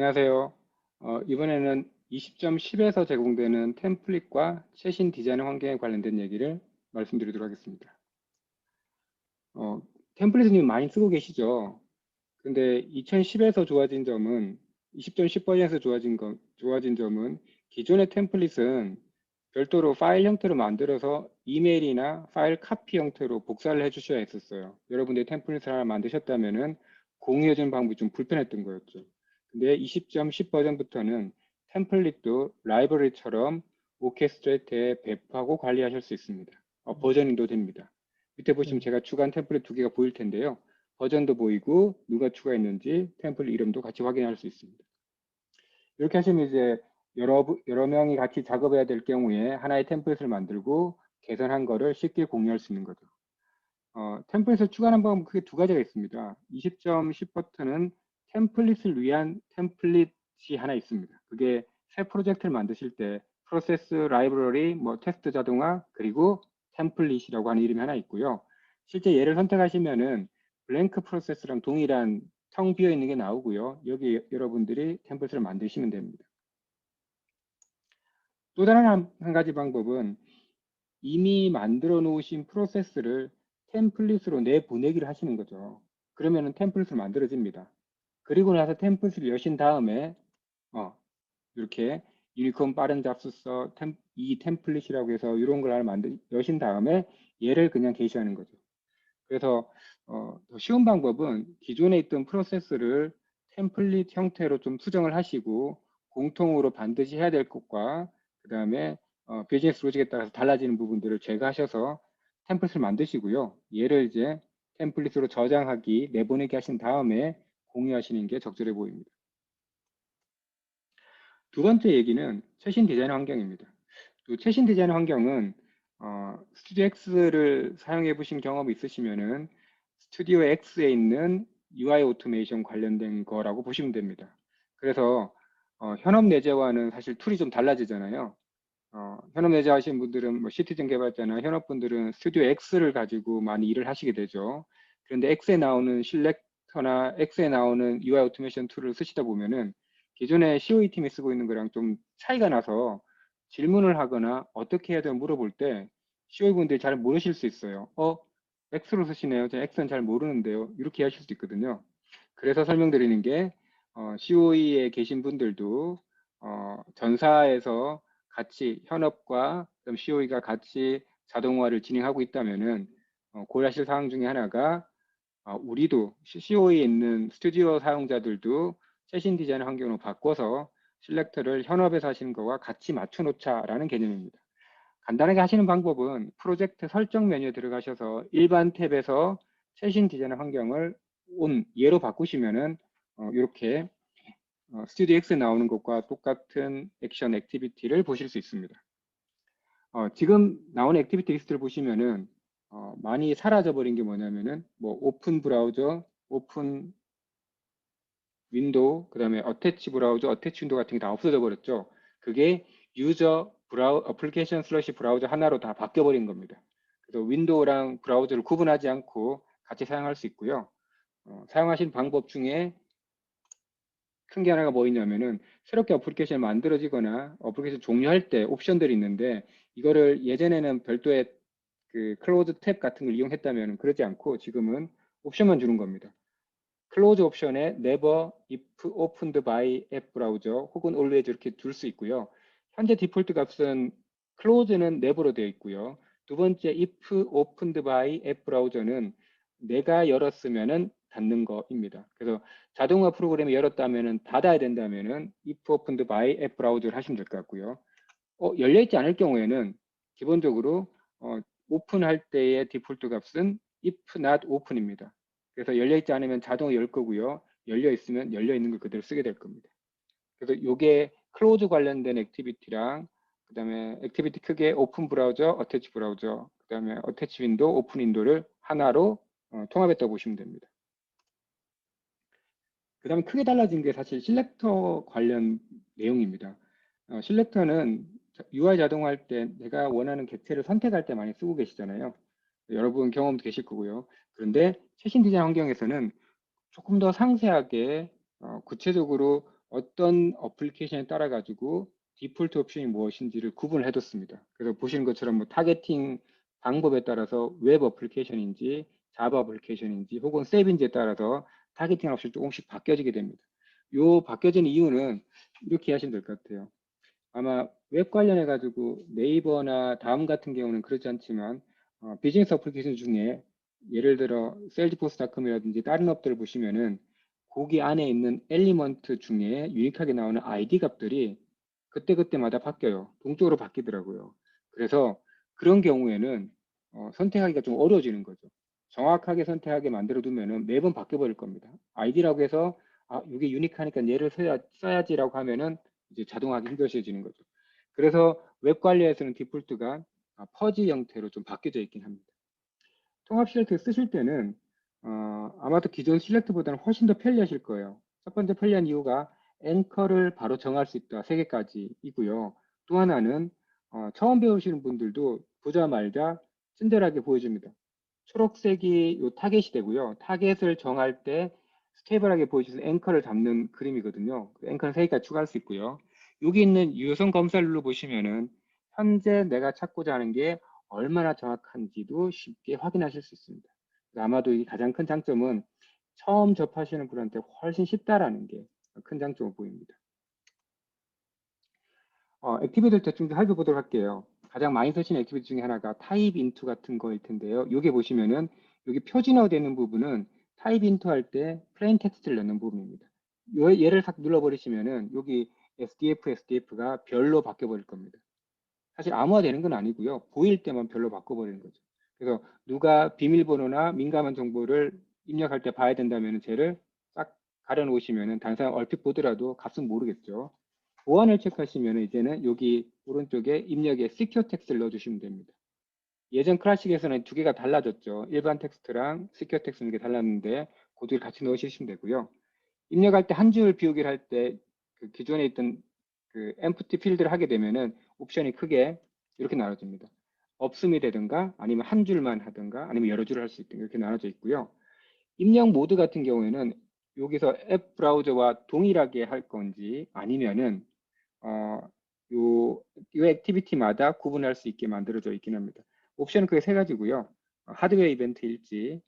안녕하세요. 이번에는 20.10에서 제공되는 템플릿과 최신 디자인 환경에 관련된 얘기를 말씀드리도록 하겠습니다. 어, 템플릿은 많이 쓰고 계시죠? 근데 2010에서 좋아진 점은 20.10 버전에서 좋아진 점은 기존의 템플릿은 별도로 파일 형태로 만들어서 이메일이나 파일 카피 형태로 복사를 해주셔야 했었어요. 여러분들이 템플릿을 하나 만드셨다면은 공유해주는 방법이 좀 불편했던 거였죠. 근데 20.10 버전부터는 템플릿도 라이브러리처럼 오케스트레이트에 배포하고 관리하실 수 있습니다. 버전도 됩니다. 밑에 보시면 제가 추가한 템플릿 두 개가 보일 텐데요. 버전도 보이고 누가 추가했는지 템플릿 이름도 같이 확인할 수 있습니다. 이렇게 하시면 이제 여러 명이 같이 작업해야 될 경우에 하나의 템플릿을 만들고 개선한 거를 쉽게 공유할 수 있는 거죠. 템플릿을 추가하는 방법은 크게 두 가지가 있습니다. 20.10 버튼은 템플릿을 위한 템플릿이 하나 있습니다. 그게 새 프로젝트를 만드실 때 프로세스, 라이브러리, 테스트 자동화, 그리고 템플릿이라고 하는 이름이 하나 있고요. 실제 얘를 선택하시면은 블랭크 프로세스랑 동일한 텅 비어 있는 게 나오고요. 여기 여러분들이 템플릿을 만드시면 됩니다. 또 다른 한 가지 방법은 이미 만들어 놓으신 프로세스를 템플릿으로 내보내기를 하시는 거죠. 그러면은 템플릿을 만들어집니다. 그리고 나서 템플릿을 여신 다음에 이렇게 유니콘 빠른 잡수서 이 템플릿이라고 해서 이런 걸 하나 여신 다음에 얘를 그냥 게시하는 거죠. 그래서 더 쉬운 방법은 기존에 있던 프로세스를 템플릿 형태로 좀 수정을 하시고 공통으로 반드시 해야 될 것과 그 다음에 비즈니스 로직에 따라서 달라지는 부분들을 제거하셔서 템플릿을 만드시고요. 얘를 이제 템플릿으로 저장하기, 내보내기 하신 다음에 공유하시는 게 적절해 보입니다. 두 번째 얘기는 최신 디자인 환경입니다. 최신 디자인 환경은 스튜디오 X를 사용해 보신 경험이 있으시면은 스튜디오 X에 있는 UI 오토메이션 관련된 거라고 보시면 됩니다. 그래서 현업 내재와는 사실 툴이 좀 달라지잖아요. 현업 내재 하시는 분들은 시티즌 개발자나 현업분들은 스튜디오 X를 가지고 많이 일을 하시게 되죠. 그런데 X에 나오는 실렉터나 X에 나오는 UI 오토메이션 툴을 쓰시다 보면은 기존에 COE 팀이 쓰고 있는 거랑 좀 차이가 나서 질문을 하거나 어떻게 해야 되나 물어볼 때 COE 분들이 잘 모르실 수 있어요. X로 쓰시네요. 저 X는 잘 모르는데요. 이렇게 하실 수 있거든요. 그래서 설명드리는 게 COE에 계신 분들도 전사에서 같이 현업과 COE가 같이 자동화를 진행하고 있다면은 고려하실 사항 중에 하나가 우리도 COE에 있는 스튜디오 사용자들도 최신 디자인 환경으로 바꿔서 실렉터를 현업에서 하시는 거와 같이 맞춰 놓자라는 개념입니다. 간단하게 하시는 방법은 프로젝트 설정 메뉴에 들어가셔서 일반 탭에서 최신 디자인 환경을 예로 바꾸시면은 이렇게 스튜디오 X에 나오는 것과 똑같은 액션 액티비티를 보실 수 있습니다. 지금 나오는 액티비티 리스트를 보시면은 많이 사라져 버린 게 뭐냐면은 오픈 브라우저, 오픈 윈도우, 그 다음에 어태치 브라우저, 어태치 윈도우 같은 게 다 없어져 버렸죠. 그게 유저 어플리케이션 슬러시 브라우저 하나로 다 바뀌어 버린 겁니다. 그래서 윈도우랑 브라우저를 구분하지 않고 같이 사용할 수 있고요. 사용하신 방법 중에 큰 게 하나가 뭐 있냐면은 새롭게 어플리케이션이 만들어지거나 어플리케이션 종료할 때 옵션들이 있는데 이거를 예전에는 별도의 그 클로즈 탭 같은 걸 이용했다면 그러지 않고 지금은 옵션만 주는 겁니다. 클로즈 옵션에 never if opened by app 브라우저 혹은 always 이렇게 둘 수 있고요. 현재 디폴트 값은 close는 never로 되어 있고요. 두 번째 if opened by app 브라우저는 내가 열었으면은 닫는 거입니다. 그래서 자동화 프로그램이 열었다면은 닫아야 된다면은 if opened by app 브라우저를 하시면 될 것 같고요. 열려 있지 않을 경우에는 기본적으로 오픈할 때의 디폴트 값은 if not open입니다. 그래서 열려 있지 않으면 자동으로 열 거고요. 열려 있으면 열려 있는 걸 그대로 쓰게 될 겁니다. 그래서 이게 클로즈 관련된 액티비티랑 그다음에 액티비티 크게 오픈 브라우저, 어태치 브라우저, 그다음에 어태치 윈도우, 오픈 윈도우를 하나로 통합했다고 보시면 됩니다. 그다음에 크게 달라진 게 사실 실렉터 관련 내용입니다. 실렉터는 UI 자동화할 때 내가 원하는 객체를 선택할 때 많이 쓰고 계시잖아요. 여러분 경험도 계실 거고요. 그런데 최신 디자인 환경에서는 조금 더 상세하게 구체적으로 어떤 어플리케이션에 따라 가지고 디폴트 옵션이 무엇인지를 구분을 해뒀습니다. 그래서 보시는 것처럼 뭐 타겟팅 방법에 따라서 웹 어플리케이션인지 자바 어플리케이션인지 혹은 셉인지에 따라서 타겟팅 옵션이 조금씩 바뀌어지게 됩니다. 요 바뀌어지는 이유는 이렇게 하시면 될 것 같아요. 아마 웹 관련해 가지고 네이버나 다음 같은 경우는 그렇지 않지만 비즈니스 어플리케이션 중에 예를 들어 세일즈포스닷컴이라든지 다른 업들을 보시면은 거기 안에 있는 엘리먼트 중에 유니크하게 나오는 아이디 값들이 그때그때마다 바뀌어요. 동적으로 바뀌더라고요. 그래서 그런 경우에는 선택하기가 좀 어려워지는 거죠. 정확하게 선택하게 만들어 두면은 매번 바뀌어 버릴 겁니다. 아이디라고 해서 이게 유니크하니까 얘를 써야지라고 하면은 이제 자동화하기 힘들어지는 거죠. 그래서 웹 관리에서는 디폴트가 퍼지 형태로 좀 바뀌어져 있긴 합니다. 통합 실렉트 쓰실 때는 아마도 기존 실렉트보다는 훨씬 더 편리하실 거예요. 첫 번째 편리한 이유가 앵커를 바로 정할 수 있다. 3개까지이고요. 또 하나는 처음 배우시는 분들도 보자말자 친절하게 보여줍니다. 초록색이 요 타겟이 되고요. 타겟을 정할 때 스테이블하게 보여주는 앵커를 잡는 그림이거든요. 앵커는 3개까지 추가할 수 있고요. 여기 있는 유효성 검사 룰로 보시면은 현재 내가 찾고자 하는 게 얼마나 정확한지도 쉽게 확인하실 수 있습니다. 아마도 이 가장 큰 장점은 처음 접하시는 분한테 훨씬 쉽다라는 게 큰 장점으로 보입니다. 액티비티를 대충 좀 살펴보도록 할게요. 가장 많이 쓰시는 액티비티 중에 하나가 타입 인투 같은 거일 텐데요. 여기 보시면은 여기 표준화 되는 부분은 타입 인투 할 때 플레인 텍스트를 넣는 부분입니다. 얘를 싹 눌러버리시면은 여기 SDF가 별로 바뀌어버릴 겁니다. 사실 암호화되는 건 아니고요. 보일 때만 별로 바꿔버리는 거죠. 그래서 누가 비밀번호나 민감한 정보를 입력할 때 봐야 된다면 쟤를 싹 가려놓으시면 다른 사람 얼핏 보더라도 값은 모르겠죠. 보안을 체크하시면 이제는 여기 오른쪽에 입력에 Secure 텍스트를 넣어주시면 됩니다. 예전 클래식에서는 2개가 달라졌죠. 일반 텍스트랑 Secure 텍스트는 게 달랐는데 그 두 개 같이 넣으시면 되고요. 입력할 때 한 줄 비우기를 할 때 그 기존에 있던 그 empty 필드를 하게 되면은 옵션이 크게 이렇게 나눠집니다. 없음이 되든가 아니면 한 줄만 하든가 아니면 여러 줄을 할 수 있든가 이렇게 나눠져 있고요. 입력 모드 같은 경우에는 여기서 앱 브라우저와 동일하게 할 건지 아니면은 어, 요 액티비티마다 구분할 수 있게 만들어져 있긴 합니다. 옵션은 크게 3가지고요. 하드웨어 이벤트일지,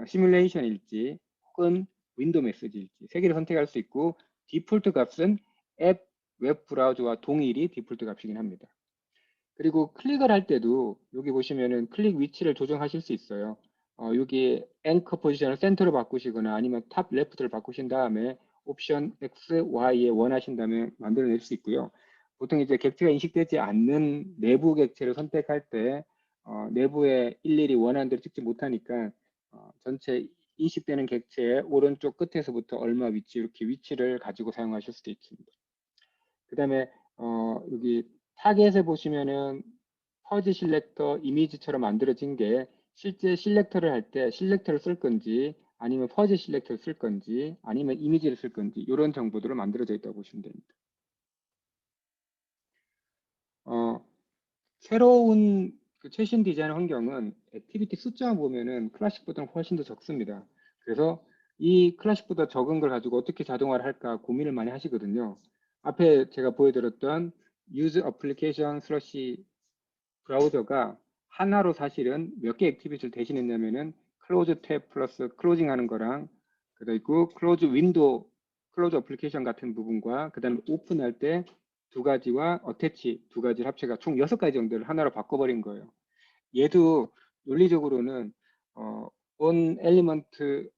시뮬레이션일지, 혹은 윈도우 메시지일지 3개를 선택할 수 있고 디폴트 값은 앱 웹 브라우저와 동일이 디폴트 값이긴 합니다. 그리고 클릭을 할 때도 여기 보시면은 클릭 위치를 조정하실 수 있어요. 여기 앵커 포지션을 센터로 바꾸시거나 아니면 탑 레프트를 바꾸신 다음에 옵션 X, Y에 원하신다면 만들어낼 수 있고요. 보통 이제 객체가 인식되지 않는 내부 객체를 선택할 때 내부에 일일이 원하는 대로 찍지 못하니까 전체 인식되는 객체의 오른쪽 끝에서부터 얼마 위치 이렇게 위치를 가지고 사용하실 수도 있습니다. 그 다음에 여기 타겟에 보시면은 퍼지 실렉터 이미지처럼 만들어진 게 실제 실렉터를 할 때 실렉터를 쓸 건지 아니면 퍼지 실렉터를 쓸 건지 아니면 이미지를 쓸 건지 이런 정보들을 만들어져 있다고 보시면 됩니다. 어, 새로운 그 최신 디자인 환경은 액티비티 숫자만 보면은 클래식보다는 훨씬 더 적습니다. 그래서 이 클래식보다 적은 걸 가지고 어떻게 자동화를 할까 고민을 많이 하시거든요. 앞에 제가 보여드렸던 use application 슬러시 브라우저가 하나로 사실은 몇 개 액티비티를 대신했냐면은 클로즈 탭 플러스 클로징 하는 거랑 그리고 클로즈 윈도우 클로즈 어플리케이션 같은 부분과 그 다음에 오픈할 때 2가지와 어태치 2가지를 합쳐가 총 6가지 정도를 하나로 바꿔버린 거예요. 얘도 논리적으로는 on element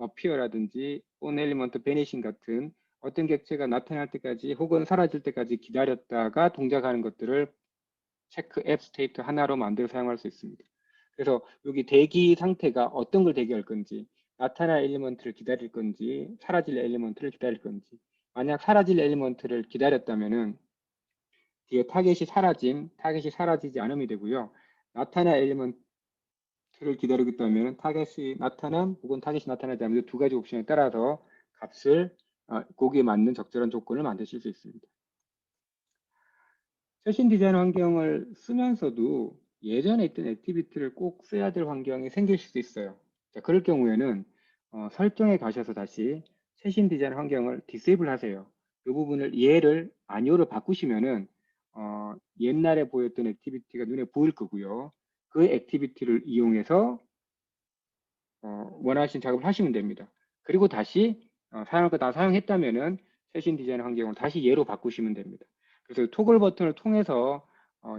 appear라든지 on element vanishing 같은 어떤 객체가 나타날 때까지 혹은 사라질 때까지 기다렸다가 동작하는 것들을 체크 앱 스테이트 하나로 만들어 사용할 수 있습니다. 그래서 여기 대기 상태가 어떤 걸 대기할 건지 나타날 엘리먼트를 기다릴 건지 사라질 엘리먼트를 기다릴 건지 만약 사라질 엘리먼트를 기다렸다면은 뒤에 타겟이 사라지지 않음이 되고요. 나타날 엘리먼트를 기다리겠다면 타겟이 나타남 혹은 타겟이 나타나지 않는 2가지 옵션에 따라서 값을 거기에 맞는 적절한 조건을 만드실 수 있습니다. 최신 디자인 환경을 쓰면서도 예전에 있던 액티비티를 꼭 써야 될 환경이 생길 수도 있어요. 자, 그럴 경우에는 설정에 가셔서 다시 최신 디자인 환경을 디세이블 하세요. 그 부분을 예를 아니오로 바꾸시면은 옛날에 보였던 액티비티가 눈에 보일 거고요. 그 액티비티를 이용해서 원하시는 작업을 하시면 됩니다. 그리고 다시 사용할 거 다 사용했다면은 최신 디자인 환경을 다시 예로 바꾸시면 됩니다. 그래서 토글 버튼을 통해서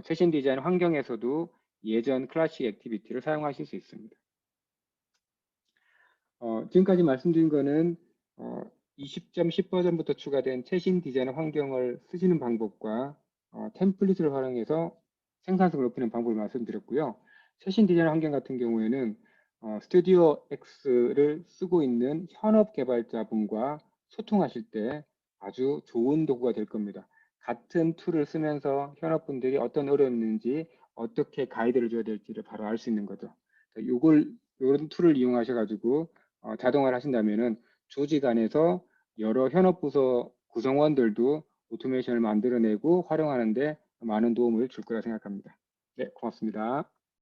최신 디자인 환경에서도 예전 클래식 액티비티를 사용하실 수 있습니다. 지금까지 말씀드린 거는 20.10 버전부터 추가된 최신 디자인 환경을 쓰시는 방법과 템플릿을 활용해서 생산성을 높이는 방법을 말씀드렸고요. 최신 디자인 환경 같은 경우에는 스튜디오 X를 쓰고 있는 현업 개발자분과 소통하실 때 아주 좋은 도구가 될 겁니다. 같은 툴을 쓰면서 현업분들이 어떤 어려움이 있는지 어떻게 가이드를 줘야 될지를 바로 알 수 있는 거죠. 이런 툴을 이용하셔가지고 자동화를 하신다면은 조직 안에서 여러 현업부서 구성원들도 오토메이션을 만들어내고 활용하는데 많은 도움을 줄 거라 생각합니다. 네, 고맙습니다.